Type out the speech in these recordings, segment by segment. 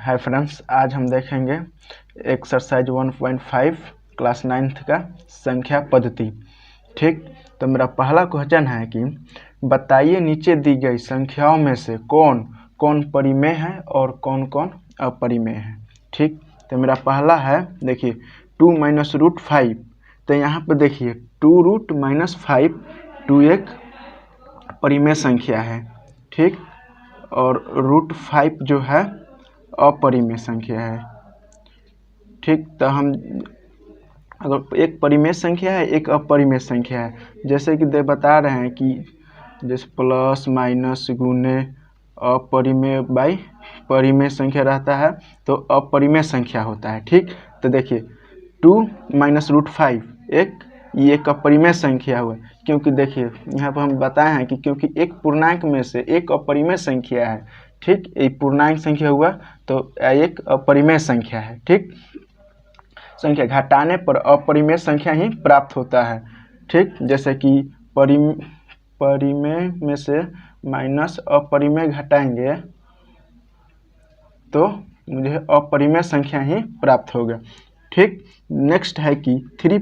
Hi friends, आज हम देखेंगे एक्सरसाइज 1.5 क्लास 9th का संख्या पद्धति। ठीक, तो मेरा पहला क्वेश्चन है कि बताइए नीचे दी गई संख्याओं में से कौन कौन परिमेय है और कौन कौन अपरिमेय है। ठीक, तो मेरा पहला है, देखिए 2 - √5। तो यहाँ पे देखिए 2 √ -5 2 एक परिमेय संख्या है। ठीक, और √5 जो है अपरिमेय संख्या है। ठीक, तो हम अगर एक परिमेय संख्या है एक अपरिमेय संख्या है, जैसे कि बता रहे हैं कि जैसे प्लस माइनस गुने अपरिमेय बाई परिमेय संख्या रहता है तो अपरिमेय संख्या होता है। ठीक, तो देखिए 2 - √5 ये एक अपरिमेय संख्या हुआ, क्योंकि देखिए यहाँ पर हम बताए हैं कि क्योंकि एक पूर्णांक में से एक अपरिमेय संख्या है। ठीक, एक पूर्णांक संख्या हुआ तो एक अपरिमेय संख्या है। ठीक, संख्या घटाने पर अपरिमेय संख्या ही प्राप्त होता है। ठीक, जैसे कि परिमेय में से माइनस अपरिमेय घटाएंगे तो मुझे अपरिमेय संख्या ही प्राप्त होगा। ठीक, नेक्स्ट है कि 3 +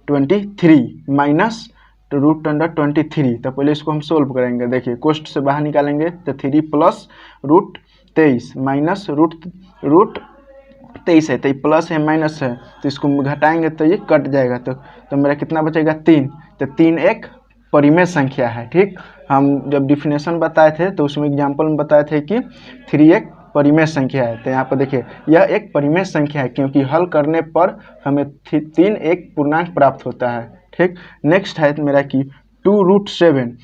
√23 माइनस √23। तो पहले इसको हम सोल्व करेंगे। देखिए कोष्ठ से बाहर निकालेंगे तो 3 + √23 माइनस √23 है, तो ये प्लस है माइनस है, तो इसको घटाएंगे तो ये कट जाएगा। तो मेरा कितना बचेगा 3। तो 3 एक परिमेय संख्या है। ठीक, हम जब डिफिनेशन बताए थे तो उसमें एग्जाम्पल में बताए थे कि 3 एक परिमेय संख्या है। तो यहाँ पर देखिए यह एक परिमेय संख्या है, क्योंकि हल करने पर हमें 3 एक पूर्णांक प्राप्त होता है। ठीक, नेक्स्ट है मेरा कि 2 √7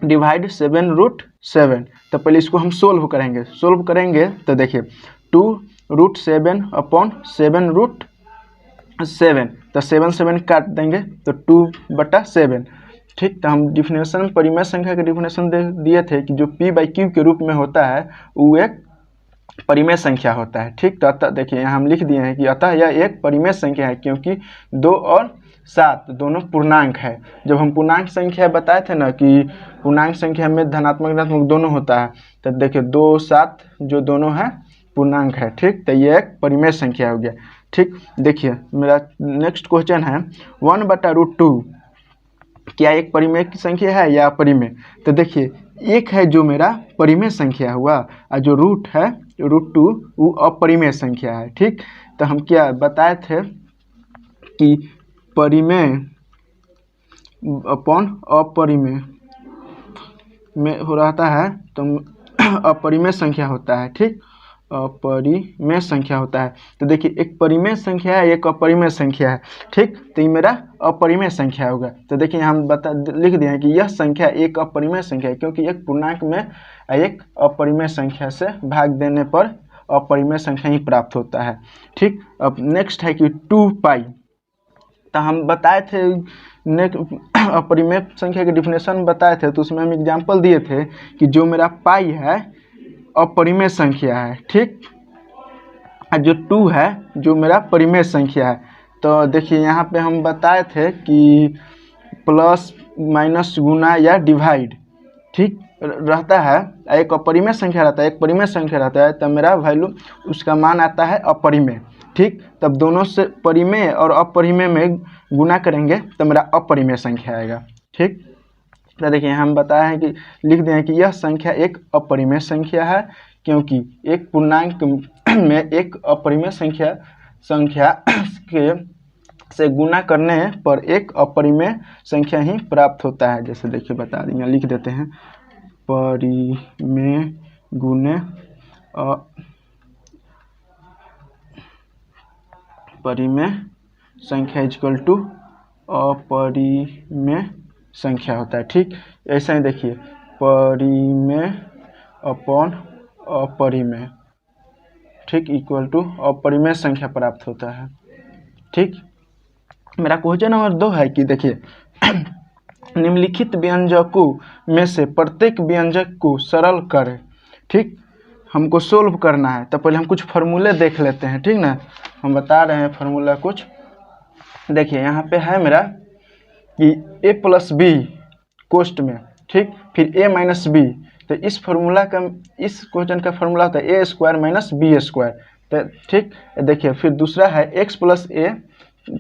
डिवाइड 7 √7। तो पहले इसको हम सोल्व करेंगे तो देखिए 2 √7 अपॉन 7 √7, तो 7 काट देंगे तो 2/7। ठीक, तो हम डिफिनेशन में परिमेय संख्या के डिफिनेशन दिए थे कि जो P/Q के रूप में होता है वो एक परिमेय संख्या होता है। ठीक, तो अतः देखिए यहाँ हम लिख दिए हैं कि अतः यह एक परिमेय संख्या है, क्योंकि 2 और 7 दोनों पूर्णांक है। जब हम पूर्णांक संख्या बताए थे ना कि पूर्णांक संख्या में धनात्मक ऋणात्मक दोनों होता है, तो देखिए 2 7 जो दोनों है पूर्णांक है। ठीक, तो ये एक परिमेय संख्या हो गया। ठीक, देखिए मेरा नेक्स्ट क्वेश्चन है 1/√2 क्या एक परिमेय की संख्या है या अपरिमेय। तो देखिए एक है जो मेरा परिमेय संख्या हुआ और जो रूट है √2 वो अपरिमेय संख्या है। ठीक, तो हम क्या बताए थे कि परिमेय अपॉन अपरिमेय में हो रहता है तो अपरिमेय संख्या होता है। ठीक, अपरिमेय संख्या होता है। तो देखिए एक परिमेय संख्या है एक अपरिमेय संख्या है। ठीक, तो ये मेरा अपरिमेय संख्या होगा। तो देखिए हम लिख दिए हैं कि यह संख्या एक अपरिमेय संख्या है, क्योंकि एक पूर्णांक में एक अपरिमेय संख्या से भाग देने पर अपरिमेय संख्या ही प्राप्त होता है। ठीक, अब नेक्स्ट है कि 2π। तो हम बताए थे अपरिमेय संख्या के डिफिनेशन बताए थे, तो उसमें हम एग्जाम्पल दिए थे कि जो मेरा पाई है अपरिमेय संख्या है। ठीक, जो 2 है जो मेरा परिमेय संख्या है। तो देखिए यहाँ पे हम बताए थे कि प्लस माइनस गुना या डिवाइड ठीक रहता है, एक अपरिमेय संख्या रहता है एक परिमेय संख्या रहता है, तब मेरा वैल्यू उसका मान आता है अपरिमेय। ठीक, तब दोनों से परिमेय और अपरिमेय में गुना करेंगे तो मेरा अपरिमेय संख्या आएगा। ठीक, तो देखिए हम बताए हैं कि लिख दें कि यह संख्या एक अपरिमेय संख्या है, क्योंकि एक पूर्णांक में एक अपरिमेय संख्या के से गुना करने पर एक अपरिमेय संख्या ही प्राप्त होता है। जैसे देखिए बता देंगे, लिख देते हैं परिमेय गुने परिमेय संख्या इक्वल टू अपरिमेय संख्या होता है। ठीक, ऐसा ही देखिए परिमेय अपॉन अपरिमेय ठीक इक्वल टू अपरिमेय संख्या प्राप्त होता है। ठीक, मेरा क्वेश्चन नंबर 2 है कि देखिए निम्नलिखित व्यंजकों में से प्रत्येक व्यंजक को सरल करें। ठीक, हमको सोल्व करना है, तो पहले हम कुछ फार्मूले देख लेते हैं। ठीक ना, हम बता रहे हैं फार्मूला कुछ। देखिए यहाँ पे है मेरा कि a + b कोष्ठ में, ठीक, फिर a - b तो इस क्वेश्चन का फार्मूला होता है ए स्क्वायर माइनस बी स्क्वायर। तो ठीक, देखिए फिर दूसरा है एक्स प्लस ए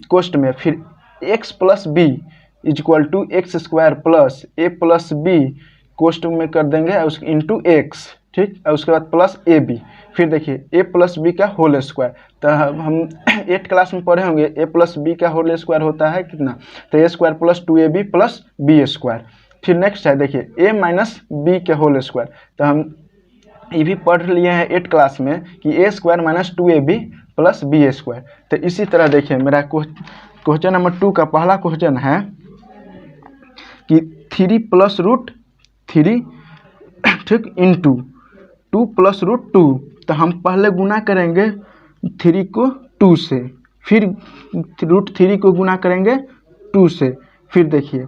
कोष्ट में, फिर X plus B is equal to X square plus A plus B कोष्ट में कर देंगे उसके इंटू एक्स, ठीक, और उसके बाद प्लस ए बी। फिर देखिए ए प्लस बी का होल स्क्वायर, तो हम 8 क्लास में पढ़े होंगे ए प्लस बी का होल स्क्वायर होता है कितना, तो A square plus 2ab plus B square. फिर नेक्स्ट है देखिए ए माइनस बी के होल स्क्वायर, तो हम ये भी पढ़ लिए हैं 8 क्लास में कि A square minus 2ab plus B square. तो इसी तरह देखिए मेरा क्वेश्चन नंबर 2 का पहला क्वेश्चन है कि 3 प्लस रूट 3, ठीक, इंटू 2 प्लस रूट 2। तो हम पहले गुना करेंगे 3 को 2 से, फिर रूट 3 को गुना करेंगे 2 से, फिर देखिए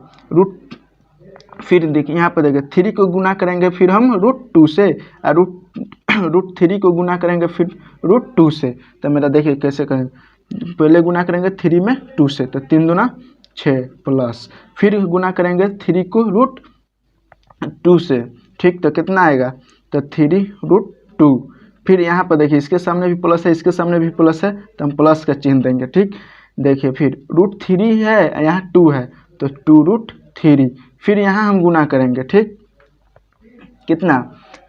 यहाँ पर देखिए 3 को गुना करेंगे फिर हम रूट 2 से, और रूट 3 को गुना करेंगे फिर रूट 2 से। तो मेरा देखिए कैसे करेंगे, पहले गुना करेंगे 3 में 2 से, तो 3 दूना 6 प्लस, फिर गुना करेंगे 3 को रूट 2 से, ठीक, तो कितना आएगा, तो 3 रूट 2। फिर यहाँ पर देखिए इसके सामने भी प्लस है, इसके सामने भी प्लस है, तो हम प्लस का चिन्ह देंगे, ठीक। देखिए फिर रूट 3 है, यहाँ 2 है, तो 2 रूट 3। फिर यहाँ हम गुना करेंगे, ठीक, कितना,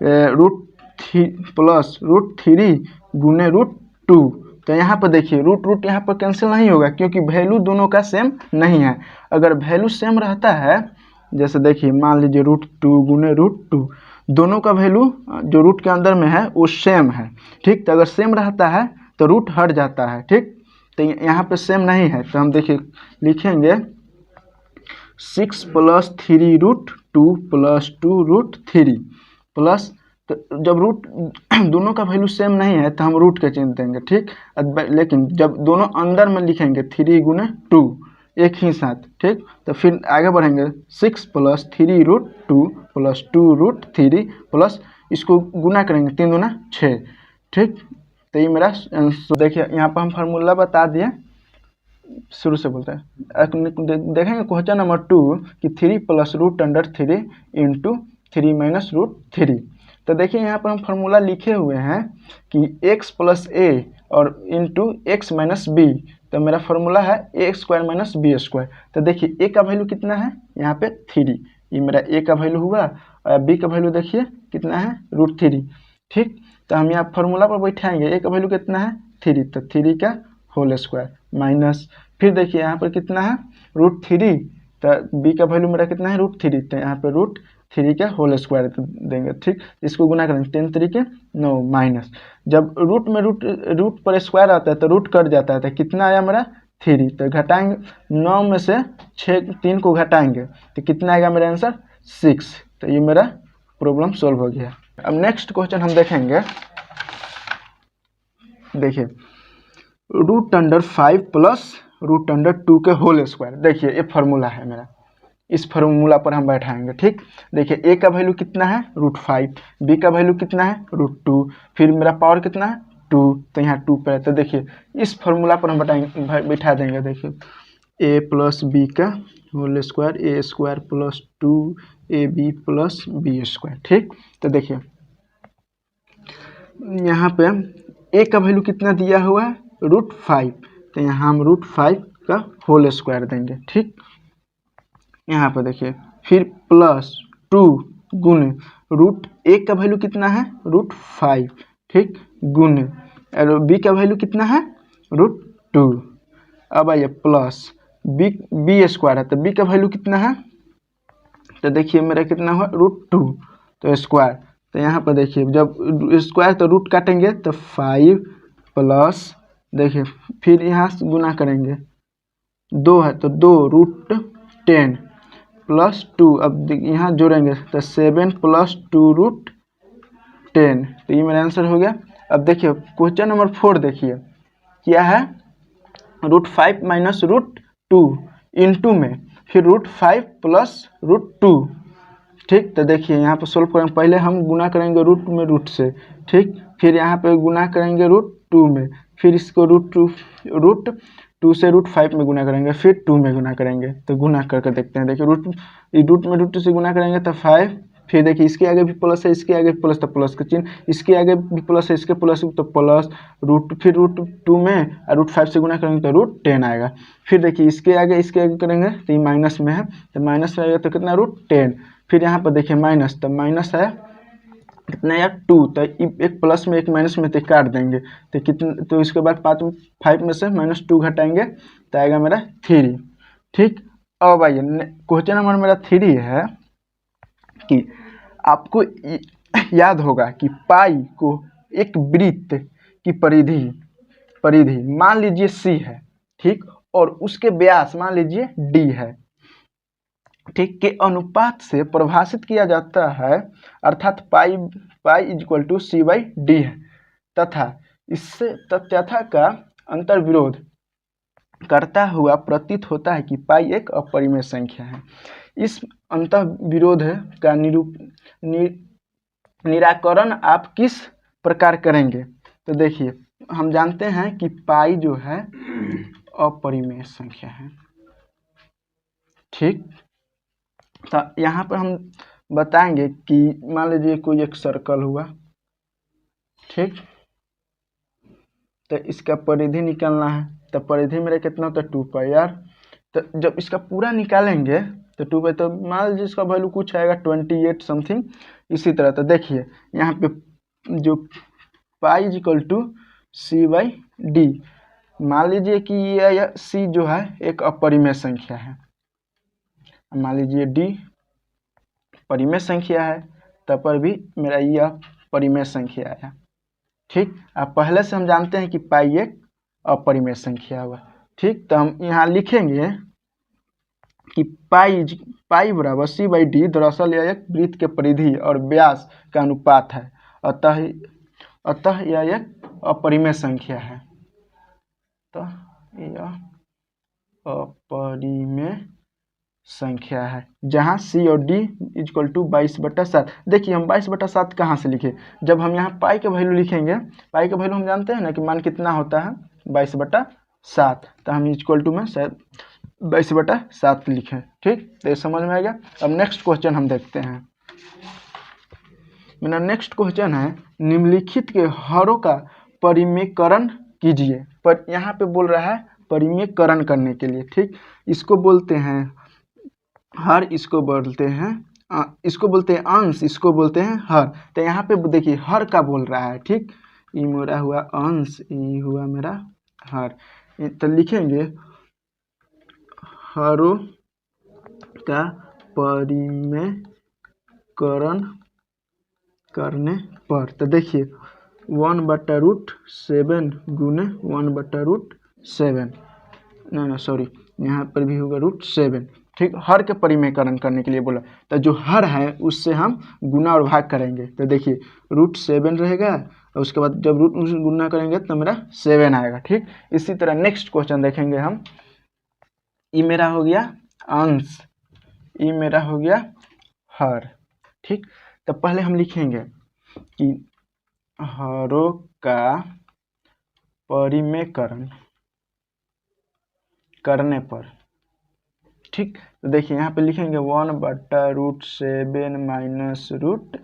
रूट 3 प्लस रूट 3 गुने रूट 2। तो यहाँ पर देखिए रूट यहाँ पर कैंसिल नहीं होगा क्योंकि वैल्यू दोनों का सेम नहीं है। अगर वैल्यू सेम रहता है, जैसे देखिए मान लीजिए रूट 2 गुने रूट 2, दोनों का वैल्यू जो रूट के अंदर में है वो सेम है, ठीक। तो अगर सेम रहता है तो रूट हट जाता है, ठीक। तो यहाँ पे सेम नहीं है, तो हम देखिए लिखेंगे 6 plus 3 root 2 plus 2 root 3 plus, तो जब रूट दोनों का वैल्यू सेम नहीं है तो हम रूट के चिन्ह देंगे, ठीक। लेकिन जब दोनों अंदर में लिखेंगे 3 गुने 2 एक ही साथ, ठीक, तो फिर आगे बढ़ेंगे 6 plus 3 root 2 plus 2 root 3 plus इसको गुना करेंगे 3 दूना 6, ठीक। तो ये मेरा देखिए यहाँ पर हम फार्मूला बता दिए, शुरू से बोलते हैं। देखेंगे क्वेश्चन नंबर 2 कि 3 plus root under 3 into 3 minus root 3। तो देखिए यहाँ पर हम फार्मूला लिखे हुए हैं कि x प्लस ए और इंटू एक्स माइनस बी। तो मेरा फार्मूला है ए स्क्वायर माइनस बी स्क्वायर। तो देखिए ए का वैल्यू कितना है, यहाँ पे 3, ये मेरा ए का वैल्यू हुआ, और बी का वैल्यू देखिए कितना है, रूट 3, ठीक। तो हम यहाँ फार्मूला पर बैठाएंगे, ए का वैल्यू कितना है 3, तो 3 का होल स्क्वायर माइनस, फिर देखिए यहाँ पर कितना है रूट 3, तो बी का वैल्यू मेरा कितना है रूट 3, तो यहाँ पर रूट 3 का होल स्क्वायर देंगे, ठीक। इसको गुना करेंगे 10 3 9 माइनस, जब रूट में रूट पर स्क्वायर आता है तो रूट कट जाता है, तो कितना आया मेरा 3, तो घटाएंगे 9 में से 3 को घटाएंगे तो कितना आएगा मेरा आंसर 6। तो ये मेरा प्रॉब्लम सॉल्व हो गया। अब नेक्स्ट क्वेश्चन हम देखेंगे, देखिए root under 5 plus root under 2 के होल स्क्वायर। देखिए ये फार्मूला है मेरा, इस फार्मूला पर हम बैठाएंगे, ठीक। देखिए ए का वैल्यू कितना है रूट 5, बी का वैल्यू कितना है रूट 2, फिर मेरा पावर कितना है 2, तो यहाँ 2 पर है। तो देखिए इस फार्मूला पर हम बैठा देंगे, देखिए ए प्लस बी का whole square A square plus 2 A B plus B square, ठीक। तो देखिए यहाँ पे ए का वैल्यू कितना दिया हुआ है रूट 5, तो यहाँ हम रूट 5 का होल स्क्वायर देंगे, ठीक। यहाँ पर देखिए फिर प्लस 2 गुने रूट ए का वैल्यू कितना है रूट 5, ठीक, गुने और बी का वैल्यू कितना है रूट 2। अब आइए प्लस बी स्क्वायर है, तो बी का वैल्यू कितना है, तो देखिए मेरा कितना हुआ रूट 2, तो स्क्वायर, तो यहाँ पर देखिए जब स्क्वायर तो रूट काटेंगे तो 5 प्लस, देखिए फिर यहाँ से गुना करेंगे 2 है तो 2 रूट 10 प्लस 2, अब यहाँ जोड़ेंगे तो 7 प्लस 2 रूट 10, तो ये मेरा आंसर हो गया। अब देखिए क्वेश्चन नंबर 4 देखिए क्या है, रूट 5 माइनस रूट 2 इंटू में फिर रूट 5 प्लस रूट 2, ठीक। तो देखिए यहाँ पर सोल्व करेंगे, पहले हम गुना करेंगे रूट में रूट से, ठीक, फिर यहाँ पे गुना करेंगे रूट 2 में, फिर इसको रूट 2 से रूट 5 में गुना करेंगे, फिर 2 में गुना करेंगे। तो गुना करके देखते हैं, देखिए रूट में रूट 2 से गुना करेंगे तो 5 फिर देखिए इसके आगे भी प्लस है, इसके आगे भी प्लस, तो प्लस का चिन्ह, इसके आगे भी प्लस है, इसके प्लस तो प्लस रूट, फिर √2 में √5 से गुना करेंगे तो √10 आएगा। फिर देखिए इसके आगे करेंगे तो ये माइनस में है, तो माइनस में आएगा तो कितना √10। फिर यहाँ पर देखिए माइनस, तो माइनस है कितना यार 2, तो एक प्लस में एक माइनस में तो काट देंगे, तो कितना, तो इसके बाद 5 में से -2 घटाएंगे तो आएगा मेरा 3। ठीक, अब आइए क्वेश्चन नंबर मेरा 3 है कि आपको याद होगा कि पाई को एक वृत्त की परिधि मान लीजिए C है, ठीक, और उसके व्यास मान लीजिए D है, ठीक, के अनुपात से परिभाषित किया जाता है, अर्थात पाई = C/D है, तथा इससे तथ्यता का अंतर विरोध करता हुआ प्रतीत होता है कि पाई एक अपरिमेय संख्या है। इस अंतर विरोध का निराकरण आप किस प्रकार करेंगे? तो देखिए हम जानते हैं कि पाई जो है अपरिमेय संख्या है, ठीक, तो यहाँ पर हम बताएंगे कि मान लीजिए कोई एक सर्कल हुआ, ठीक, तो इसका परिधि निकालना है, तो परिधि मेरा कितना होता है 2π यार, तो जब इसका पूरा निकालेंगे तो 2π, तो मान लीजिए इसका वैल्यू कुछ आएगा 28 समथिंग, इसी तरह। तो देखिए यहाँ पे जो पाई = C/D, मान लीजिए कि यह C जो है एक अपरिमेय संख्या है, मान लीजिए D परिमेय संख्या है, तब पर भी मेरा यह परिमेय संख्या है, ठीक। अब पहले से हम जानते हैं कि पाई एक अपरिमेय संख्या हुआ, ठीक, तो हम यहाँ लिखेंगे कि पाई = C/D दरअसल यह एक वृत्त के परिधि और व्यास का अनुपात है, अतः यह एक अपरिमेय संख्या है, तो यह अपरिमेय संख्या है, जहाँ C और D = 22/7। देखिए हम 22/7 कहाँ से लिखे, जब हम यहाँ पाई के वैल्यू लिखेंगे, पाई का वैल्यू हम जानते हैं ना कि मान कितना होता है 22/7, तो हम इक्वल टू में शायद 22/7 लिखें, ठीक, तो ये समझ में आ गया। अब नेक्स्ट क्वेश्चन हम देखते हैं। मेरा नेक्स्ट क्वेश्चन है निम्नलिखित के हरों का परिमेयकरण कीजिए, पर यहाँ पे बोल रहा है परिमेयकरण करने के लिए, ठीक, इसको बोलते हैं हर, इसको बोलते हैं अंश, इसको बोलते हैं हर। तो यहाँ पे देखिए हर का बोल रहा है, ठीक, ये मेरा हुआ अंश, ये हुआ मेरा हर, तो लिखेंगे हरों का परिमेयकरण करने पर, तो देखिए 1/√7 गुने 1/√7, ना सॉरी, यहाँ पर भी होगा √7, ठीक, हर के परिमेयकरण करने के लिए बोला, तो जो हर है उससे हम गुना और भाग करेंगे, तो देखिए √7 रहेगा, और उसके बाद जब रूट गुना करेंगे तो मेरा 7 आएगा, ठीक। इसी तरह नेक्स्ट क्वेश्चन देखेंगे हम, ये मेरा हो गया अंश, ये मेरा हो गया हर, ठीक, तो पहले हम लिखेंगे कि हरों का परिमेयकरण करने पर, ठीक, तो देखिए यहाँ पे लिखेंगे 1/√7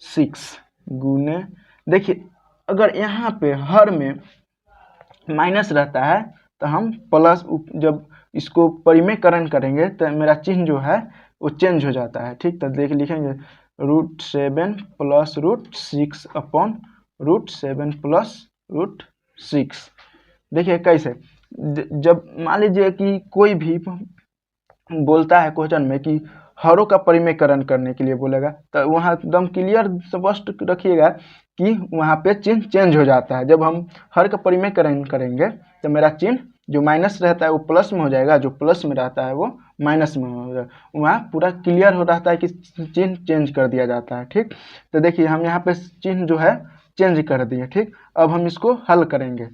- √6 गुने, देखिए अगर यहाँ पे हर में माइनस रहता है तो हम प्लस, जब इसको परिमेयकरण करेंगे तो मेरा चिन्ह जो है वो चेंज हो जाता है, ठीक, तो देखिए लिखेंगे √7 + √6 अपॉन √7 + √6। देखिए कैसे, जब मान लीजिए कि कोई भी बोलता है क्वेश्चन में कि हरों का परिमेयकरण करने के लिए बोलेगा, तो वहाँ एकदम क्लियर स्पष्ट रखिएगा कि वहाँ पे चिन्ह चेंज हो जाता है। जब हम हर का परिमेयकरण करेंगे तो मेरा चिन्ह जो माइनस रहता है वो प्लस में हो जाएगा, जो प्लस में रहता है वो माइनस में हो जाएगा, वहाँ पूरा क्लियर हो रहता है कि चिन्ह चेंज कर दिया जाता है, ठीक। तो देखिए हम यहाँ पे चिन्ह जो है चेंज कर दिए, ठीक। अब हम इसको हल करेंगे,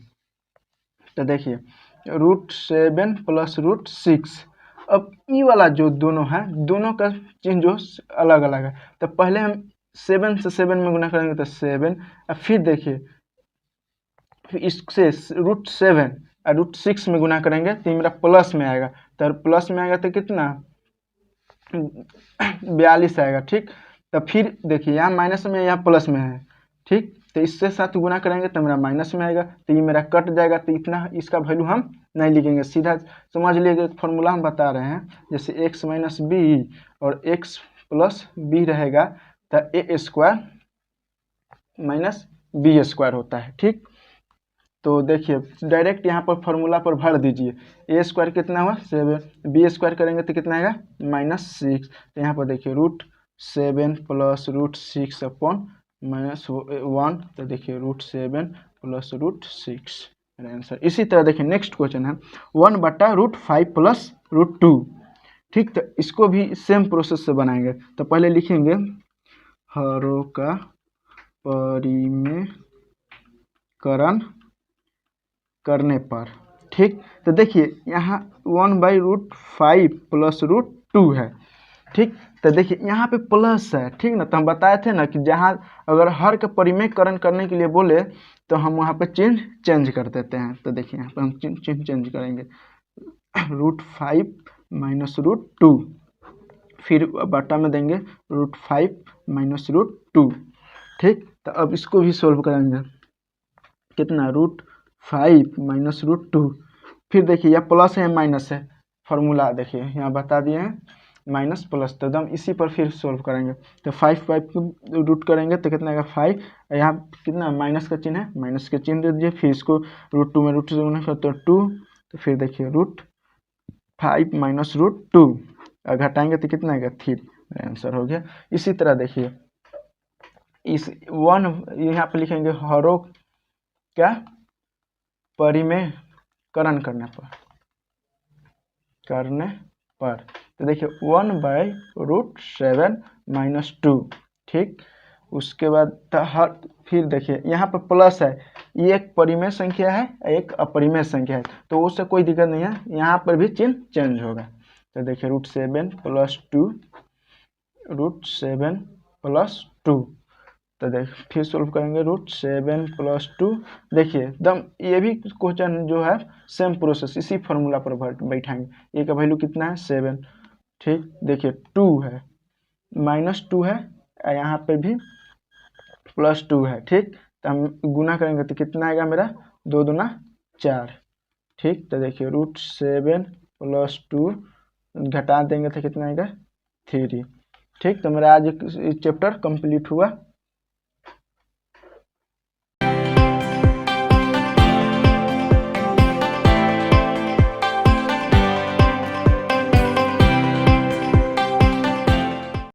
तो देखिए √7 + √6, अब ई वाला जो दोनों है, दोनों का चिन्ह जो अलग अलग है, तो पहले हम 7 से 7 में गुना करेंगे तो 7, और फिर देखिए फिर इससे √7 और √6 में गुना करेंगे तो मेरा प्लस में आएगा, तो प्लस में आएगा तो कितना 42 आएगा, ठीक। तो फिर देखिए यहाँ माइनस में यहाँ प्लस में है, ठीक। तो इससे साथ गुना करेंगे तो मेरा माइनस में आएगा, तो ये मेरा कट जाएगा, तो इतना इसका वैल्यू हम नहीं लिखेंगे, सीधा समझ लीजिए फॉर्मूला हम बता रहे हैं। जैसे x माइनस बी और x प्लस बी रहेगा तो A square minus B square होता है, ठीक। तो देखिए डायरेक्ट यहाँ पर फॉर्मूला पर भर दीजिए, ए स्क्वायर कितना हुआ 7, बी स्क्वायर करेंगे तो कितना आएगा -6। तो यहाँ पर देखिए √7 प्लस √6 अपॉन -1, तो देखिए √7 प्लस √6 मेरा आंसर। इसी तरह देखिए नेक्स्ट क्वेश्चन है 1/√5 प्लस √2, ठीक। तो इसको भी सेम प्रोसेस से बनाएंगे। तो पहले लिखेंगे हरों का परिमेयकरण करने पर, ठीक। तो देखिए यहाँ 1/√5 प्लस √2 है, ठीक। तो देखिए यहाँ पे प्लस है, ठीक ना। तो हम बताए थे ना कि जहाँ अगर हर का परिमेयकरण करने के लिए बोले तो हम वहाँ पे चिन्ह चेंज कर देते हैं। तो देखिए यहाँ पे हम चिन्ह चेंज करेंगे, √5 माइनस √2, फिर बटा में देंगे √5 माइनस √2, ठीक। तो अब इसको भी सोल्व करेंगे, कितना √5 माइनस √2, फिर देखिए यह प्लस है माइनस है, फॉर्मूला देखिए यहाँ बता दिए हैं माइनस प्लस, तो एकदम इसी पर फिर सोल्व करेंगे। तो 5 रूट करेंगे तो कितना आएगा 5, यहाँ कितना माइनस का चिन्ह है, माइनस का चिन्ह दे दीजिए, फिर इसको √2 में √2 से गुना करते हैं 2, तो फिर देखिए √5 माइनस √2 घटाएंगे तो कितना आएगा 3, आंसर हो गया। इसी तरह देखिए इस 1 यहाँ पे लिखेंगे हरों क्या परिमेयकरण करने पर, तो देखिए 1/√7 माइनस 2, ठीक। उसके बाद फिर देखिए यहाँ पर प्लस है, ये एक परिमेय संख्या है एक अपरिमेय संख्या है, तो उससे कोई दिक्कत नहीं है, यहाँ पर भी चिन्ह चेंज होगा। तो देखिए √7 प्लस 2, √7 प्लस 2, तो देख फिर सोल्व करेंगे √7 प्लस 2, देखिए एकदम ये भी क्वेश्चन जो है सेम प्रोसेस इसी फॉर्मूला पर बैठाएंगे। ए का वैल्यू कितना है 7, ठीक। देखिए 2 है -2 है, यहाँ पे भी +2 है, ठीक। तो हम गुना करेंगे तो कितना आएगा मेरा 2 दूना 4, ठीक। तो देखिए √7 प्लस 2 घटा देंगे तो कितना आएगा 3, ठीक। तो मेरा आज चैप्टर कंप्लीट हुआ।